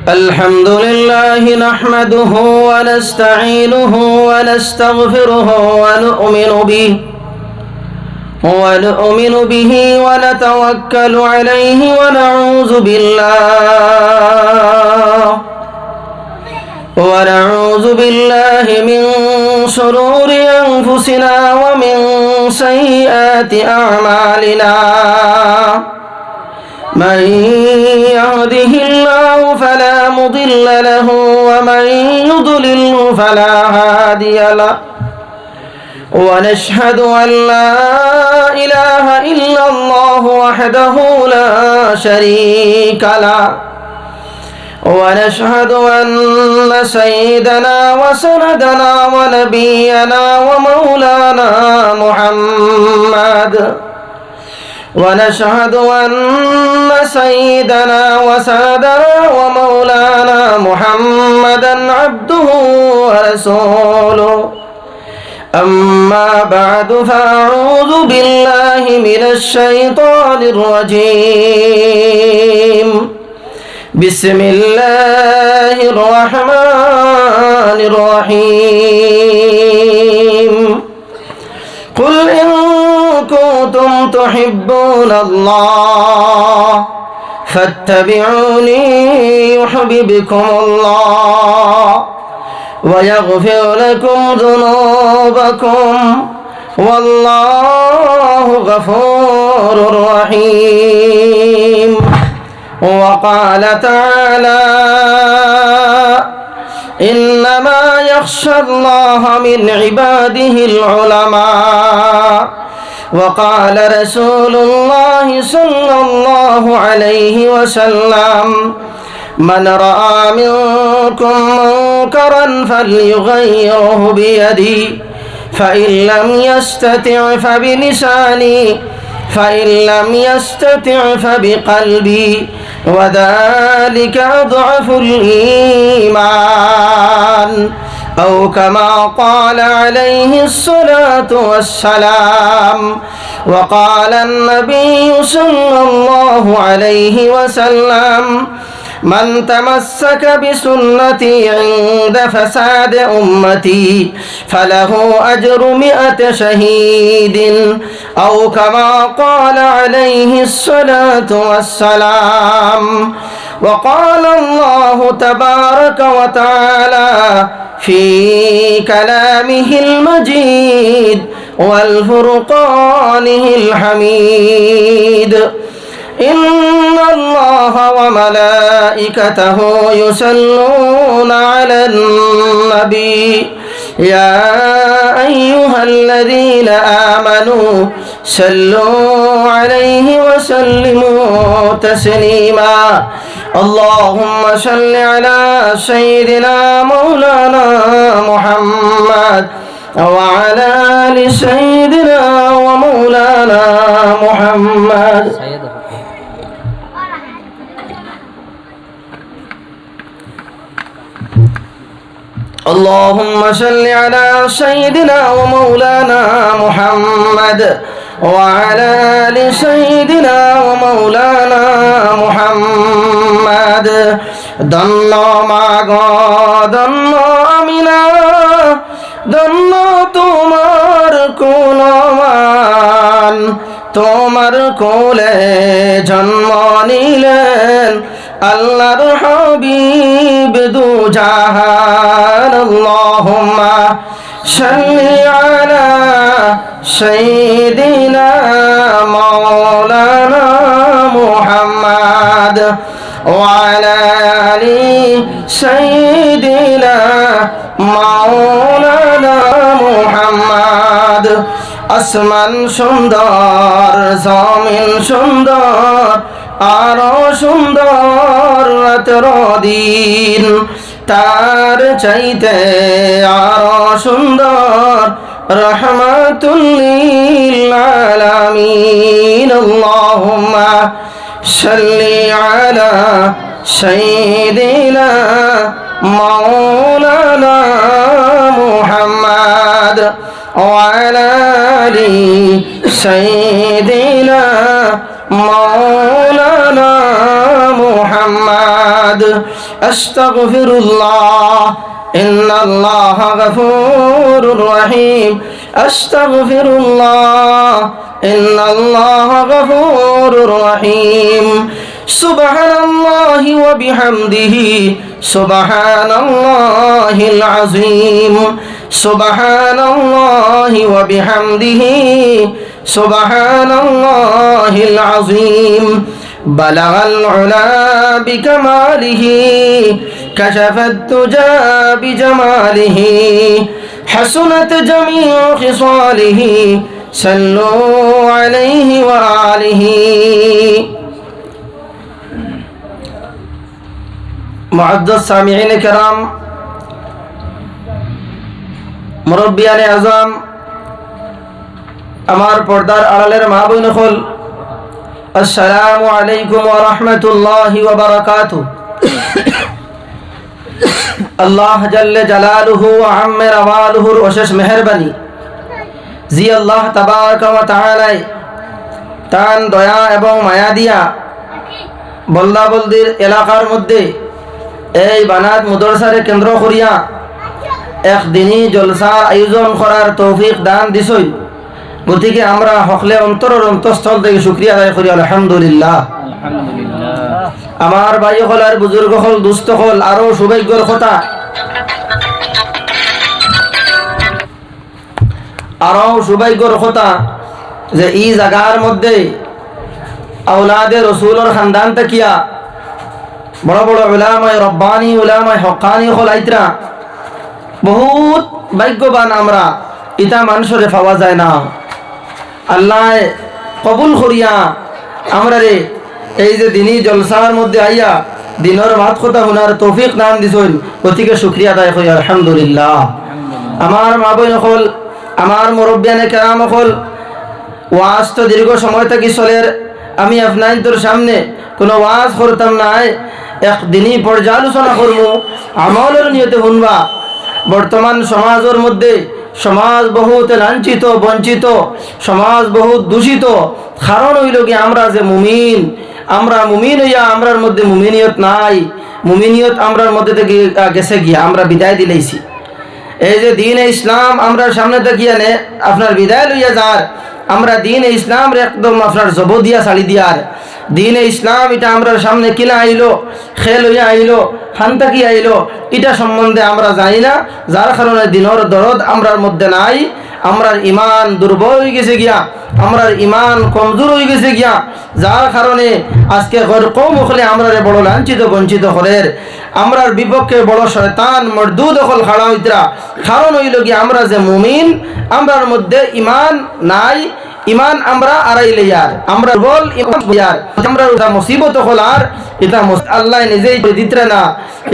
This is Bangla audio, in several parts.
الحمد لله نحمده ونستعينه ونستغفره ونؤمن به ونتوكل عليه ونعوذ بالله من شرور أنفسنا ومن سيئات أعمالنا من يهده الله فلا مضل له ومن يضلله فلا هادي له ونشهد أن لا إله إلا الله وحده لا شريك له ونشهد أن سيدنا وسندنا ونبينا ومولانا محمد ونشهد أن سيدنا وسندنا ومولانا محمدا عبده ورسوله أما بعد فأعوذ بالله من الشيطان الرجيم بسم الله الرحمن الرحيم قل إن كنتم تحبون الله فاتبعوني يحببكم الله ويغفر لكم ذنوبكم والله غفور رحيم وقال تعالى إنما يخشى الله من عباده العلماء وقال رسول الله صلى الله عليه وسلم من رأى منكم منكرا فليغيره بيده فإن لم يستطع فبلسانه فإن لم يستطع فبقلبي وذلك أضعف الإيمان أو كما قال عليه الصلاة والسلام وقال النبي صلى الله عليه وسلم من تمسك بسنتي عند فساد أمتي فله أجر 100 شهيد أو كما قال عليه الصلاة والسلام وقال الله تبارك وتعالى في كلامه المجيد والفرقانه الحميد إن الله وملائكته يصلون على النبي يا أيها الذين آمنوا صلوا عليه وسلموا تسليما اللهم صل على سيدنا مولانا محمد وعلى آل سيدنا ومولانا محمد اللهم صل على سيدنا ومولانا محمد وعلى آل سيدنا ومولانا محمد ধন্য মাগো ধন্য আমিনা ধন্য তোমার কুলমান তোমার কোলে জন্ম নিলেন আল্লাহর হাবিব দু জাহান আল্লাহুম্মা সাল্লি আলা সাইয়্যিদিনা মাওলানা মুহাম্মদ ওয়া আলা আলি সাইয়্যিদিনা মাওলানা মুহাম্মদ আসমান সুন্দর জমিন সুন্দর আরো সুন্দর রাতের দিন তার চাইতে আরো সুন্দর রহমাতুল লিল আলামিন আল্লাহুম্মা সাল্লি আলা সাইয়্যিদিনা মাওলানা মুহাম্মদ ওয়া আলা আলি সাইয়্যিদিনা মাওলানা মুহাম্মদ আস্তাগফিরুল্লাহ ইন্নাল্লাহা গফুরুর রহিম আস্তাগফিরুল্লাহ ইন্নাল্লাহা গফুরুর রহিম সুবহানাল্লাহি ওয়া বিহামদিহি সুবহানাল্লাহিল আযীম সুবহানাল্লাহি ওয়া বিহামদিহি সুবহানাল্লাহিল আযীম বালাগাল উলা বিকামালিহি কাশাফাত তুজা বিজামালিহি হাসুনাত জামিউ খিসালিহি সাল্লু আলাইহি ওয়া আলিহি মুআদ্দাস সামিঈন কিরাম মুরব্বিয়ানে আযম আমার পর্দার আড়ালের মা বোন সকল আসসালামু আলাইকুম ওয়া রাহমাতুল্লাহি ওয়া বারাকাতুহু আল্লাহ জাল্লে জালালুহু ওয়া আম্মা রাওয়ালুহুর অশেষ মেহেরবানি জি আল্লাহ তাবারাকা ওয়া তাআলা তান দয়া এবং মায়া দিয়া বলদা বলদির এলাকার মধ্যে এই বানাত মাদ্রাসারে কেন্দ্র করিয়া এক দিনই জলসার আয়োজন করার তৌফিক দান দিছই গতিকে আমরা হকলে অন্তরের অন্তঃস্থল থেকে শুকরিয়া আদায় করি আলহামদুলিল্লাহ। আমার ভাই হল আর বুজুর্গ হল দুস্থ হল আরো সৌভাগ্যর কথা যে এই জায়গার মধ্যে আওলাদে রসুলের খানদান তাকিয়া বড় বড় উলামায়ে রব্বানি উলামায়ে হক্কানি হল আইতরা বহুত ভাগ্যবান আমরা ইটা মানুষরে পাওয়া যায় না আল্লাহ কবুল করিয়া আমরা রে এই যে দিনই জলসার মধ্যে আইয়া দিনের মাত কথা শোনার তৌফিক দান দিছেন গতিকে শুকরিয়া আদায় করি আলহামদুলিল্লাহ। আমার মা বোন সকল আমার মুরব্বিয়ানে কেরাম সকল ওয়াজ তো দীর্ঘ সময় থাকি চলের আমি আপনাদের সামনে কোনো ওয়াজ করতাম না একদিনই পর্যালোচনা করবো আমলের নিয়তে শুনবা বর্তমান সমাজের মধ্যে সমাজ বহুত লাঞ্ছিত বঞ্চিত সমাজ বহুত দূষিত কারণ হইল কি আমরা যে মুমিন আমরা মুমিন হইয়া আমরার মধ্যে মুমিনিয়ত নাই মুমিনিয়ত আমরার মধ্যে থেকে গেছে গিয়া আমরা বিদায় দিলেইছি এই যে দ্বীন-এ ইসলাম আমরা সামনে দেখিয়া নে আপনার বিদায় লইয়া যার আমরা দ্বীন-এ ইসলাম একদম আপনার জব দিয়া ছাড়ি দিয়ার দ্বীন-এ ইসলাম এটা আমরা সামনে কিনা আইলো খেল হইয়া আইলো খান্তাকি আইলো এটা সম্বন্ধে আমরা জানি না যার কারণে দিনের দরদ আমরার মধ্যে নাই আমরার ইমান দুর্বল হয়ে গেছে গিয়া আমরার ইমান কমজোর হয়ে গেছে গিয়া যার কারণে আজকে কম হলে আমরা বড় লাঞ্ছিত বঞ্চিত হলের আমরার বিপক্ষে বড় শয়তান মর্দুদ হল খাড়া হইতরা কারণ হইল গিয়া আমরা যে মুমিন আমরার মধ্যে ইমান নাই ইমান আমরা আড়াইলে ইয়ার আমরা বল ইমান ইয়ার আমরা এটা মুসিবত হল আর এটা আল্লাহ নিজেই দিতরা না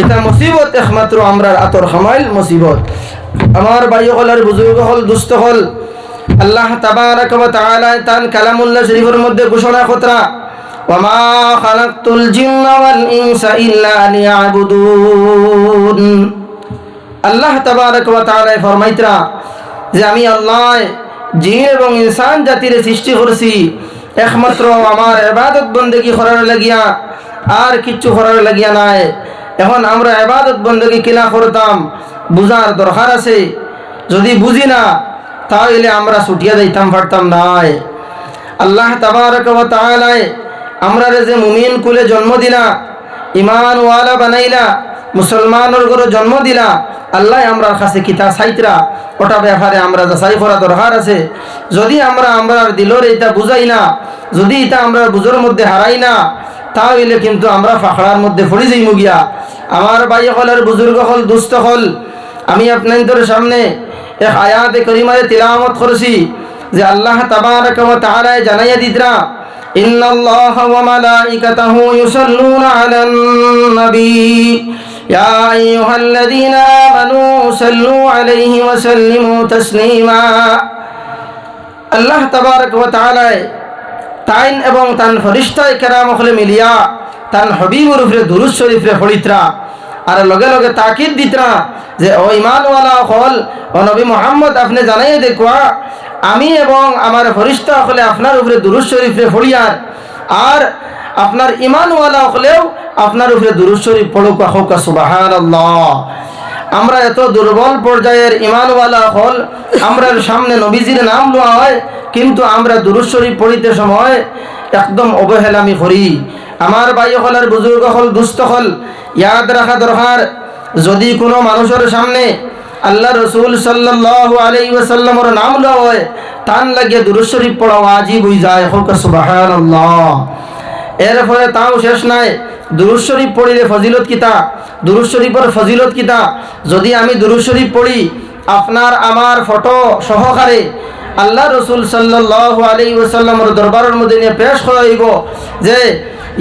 এটা মুসিবত একমাত্র আমরার আতর খামাইল মুসিবত। আমার ভাই হল আর বুজুর্গ হল দুস্থ হল আল্লাহ তাবারাকা ওয়া তাআলা তান কালামুল্লাহ শরীফের মধ্যে ঘোষণা কতরা ওয়ামা খালাকতুল জিন্না ওয়াল ইনসা ইল্লা লিয়াবুদুন আল্লাহ তাবারাকা ওয়া তাআলা ফরমাইতরা যে আমি আল্লাহ জিন এবং ইনসান জাতির সৃষ্টি করছি একমাত্র আমার ইবাদত বন্দেগী করার লাগিয়া আর কিচ্ছু করার লাগিয়া নাই। এখন আমরা ইবাদত বন্দেগী কিনা করতাম বুঝার দরকার আছে যদি বুঝি না তাহলে আমরা ছুটিয়া যাইতাম পারতাম নাই। আল্লাহ তাবারাকা ওয়া তাআলা আমরা যে মুমিন কুলে জন্ম দিলা ইমান ওয়ালা বানাইলা মুসলমানের ঘরে জন্ম দিলা আল্লাহ আমরার কাছে কিতা চাইতরা ওটা ব্যাপারে আমরা যাচাই করা দরকার আছে। যদি আমরা আমরার দিলর এটা বুঝাই না যদি এটা আমরা বুঝোর মধ্যে হারাই না তাহলে কিন্তু আমরা ফাখড়ার মধ্যে পড়ে যাইমু গিয়া। আমার ভাই হলের বুজুর্গ হল দুস্থ হল আমি আপনাদের সামনে এক আয়াতে করিমারে তিলাওয়াত করছি যে আল্লাহ তাবারাকা ওয়া তাআলা জানাইয়া দিতরা ইন্নাল্লাহা ওয়া মালাইকাতাহু ইউসাল্লুনা আলান নবী ইয়া আইয়ুহাল্লাযীনা আমানু সাল্লু আলাইহি ওয়া সাল্লিমু তাসলিমা। আল্লাহ তাবারাকা ওয়া তাআলা তাইন এবং তান ফেরেশতায়ে কেরাম হলে মিলিয়া তান হাবিবুর উপরে দুরূদ শরীফ রে পড়িতরা আর লগে লগে তাকিদ দিতরা যে ও ঈমানওয়ালা হল ও নবী মুহাম্মদ আপনি জানাইয়ে দেখবা আমি এবং আমার ফেরেশতা হলে আপনার উপরে দুরূদ শরীফ রে পড়িয়ার আর আপনার ইমানওয়ালা হলেও আপনার উপরে দুরূদ শরীফ পড়ুক, হোক সুবহানাল্লাহ। আমরা এত দুর্বল পর্যায়ের ইমানওয়ালা হল, আমরা সামনে নবীজির নাম লওয়া হয়, কিন্তু আমরা দুরূদ শরীফ পড়িতে সময় একদম অবহেলামি করি। আমার ভাই হল আর বুজুর্গ হল, দুস্থ হল, ইয়াদ রাখা দরকার, যদি কোনো মানুষের সামনে আল্লাহ রসুল সাল্লাল্লাহু আলাইহি ওয়াসাল্লামের নাম লওয়া হয়, তান লাগিয়ে দুরূদ শরীফ পড়া ওয়াজিব হয়ে যায়, হোক সুবহানাল্লাহ। এরপরে তাও শেষ নাই, দুরূদ শরীফ পড়িলে ফজিলত কিতা, দুরূদ শরীফের ফজিলত কিতা। যদি আমি দুরূদ শরীফ পড়ি, আপনার আমার ফটো সহকারে আল্লাহ রসুল সাল্লাল্লাহু আলাইহি ওয়াসাল্লামের দরবারের মধ্যে নিয়ে পেশ করা হইব যে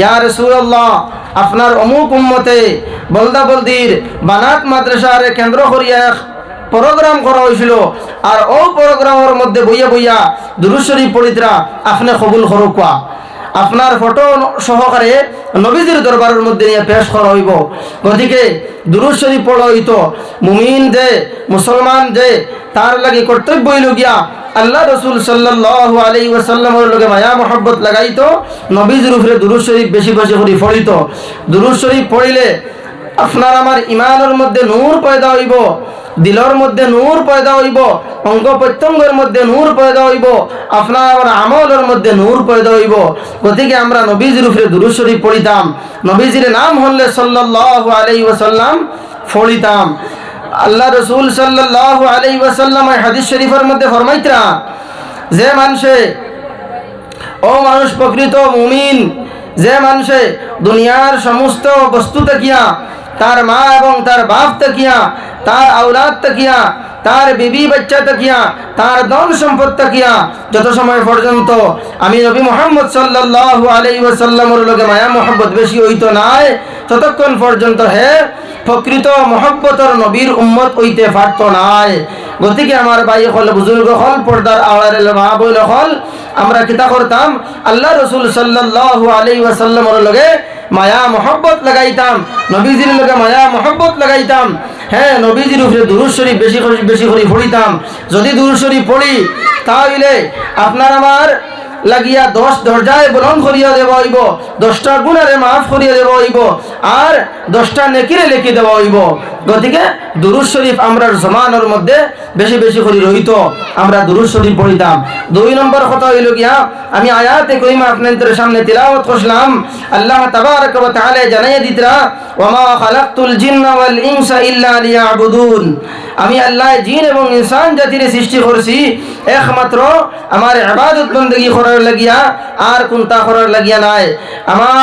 ইয়া রাসূলুল্লাহ, আপনার অমুক উম্মতে বলদা বলদির বানাত মাদ্রাসারে কেন্দ্র করিয়া প্রোগ্রাম করা হয়েছিল, আর ও প্রোগ্রামের মধ্যে বইয়া বইয়া দুরূদ শরীফ পড়িতরা আপনি কবুল করুকা। আপনার ফটো সহকারে নবীজির দরবারের মধ্যে নিয়ে পেশ করা হইব। গতিকে দুরূদ শরীফ পড়া হইত মুমিন যে মুসলমান যে তার লাগি কর্তব্য হইল গিয়া আল্লাহ রসুল সাল্লাল্লাহু আলাইহি ওয়াসাল্লামের লগে মায়া মহব্বত লাগাইতো, নবীজির উপরে দুরূদ শরীফ বেশি বেশি করে পড়িত। দুরূদ শরীফ পড়িলে আপনার আমার ইমানের মধ্যে নূর পয়দা হইব, দিলর মধ্যে নূর পয়দা হইব, অঙ্গ প্রত্যঙ্গের মধ্যে নূর পয়দা হইব, আপনার আমার আমলের মধ্যে নূর পয়দা হইব। গতিকে আমরা নবীজির উপরে দুরূদ শরীফ পড়িতাম, নবীজির নাম হলে সাল্লাল্লাহু আলাইহি ওয়াসাল্লাম পড়িতাম। আল্লাহ রসুল সাল্লাল্লাহু আলাইহি ওয়াসাল্লাম হাদিস শরীফের মধ্যে ফরমাইতরা যে মানুষে, ও মানুষ প্রকৃত মুমিন, যে মানুষে দুনিয়ার সমস্ত বস্তু তাকিয়া, তার মা এবং তার বাপ তাকিয়া, তার আওলাদ তাকিয়া, তার বিবি বাচ্চা তাকিয়া, তার ধন সম্পদ তাকিয়া যত সময় পর্যন্ত আমি নবী মুহাম্মদ সাল্লাল্লাহু আলাইহি ওয়াসাল্লামের লগে মায়া মহব্বত বেশি হইতো নাই, ততক্ষণ পর্যন্ত হে প্রকৃত মহব্বতর নবীর উম্মত হইতে পারত নাই। গতিকে আমার ভাই হল, বুজুর্গ হল, পর্দার আড়ালে মা বইল হল, আমরা কিতা করতাম, আল্লাহ রসুল সাল্লাল্লাহু আলাইহি ওয়াসাল্লামের লগে মায়া মহব্বত লাগাইতাম, নবীজির লগে মায়া মহব্বত লাগাইতাম। হ্যাঁ, নবীজির উপরে দুরূদ শরীফ বেশি করে পড়িতাম। যদি দুরূদ শরীফ পড়ি তাহলে আপনার আমার লাগিয়া 10 দরজায় বুলন্দ করিয়া দেওয়া হইব, 10টা গুনাহে মাফ করিয়া দেওয়া হইব, আর 10টা নেকিরে লিখে দেওয়া হইব। গতিকে দুরূদ শরীফ আমরা জমানের মধ্যে বেশি বেশি করে রহিত, আমরা দুরূদ শরীফ পড়িতাম। 2 নম্বর কথা হইল গিয়া, আমি আয়াতে করিমা আপনাদের সামনে তিলাওয়াত করলাম। আল্লাহ তাবারক ওয়া তাআলা জানাইয়া দিতরা, ওয়া মা খালাকতুল জিন্না ওয়াল ইনসা ইল্লা লিয়াবুদুন, আমি আল্লাহ জিন এবং ইনসান জাতির সৃষ্টি করছি একমাত্র আমার ইবাদত বندگی করার লাগিয়া, আর কোনটা করার লাগিয়া নাই। আমার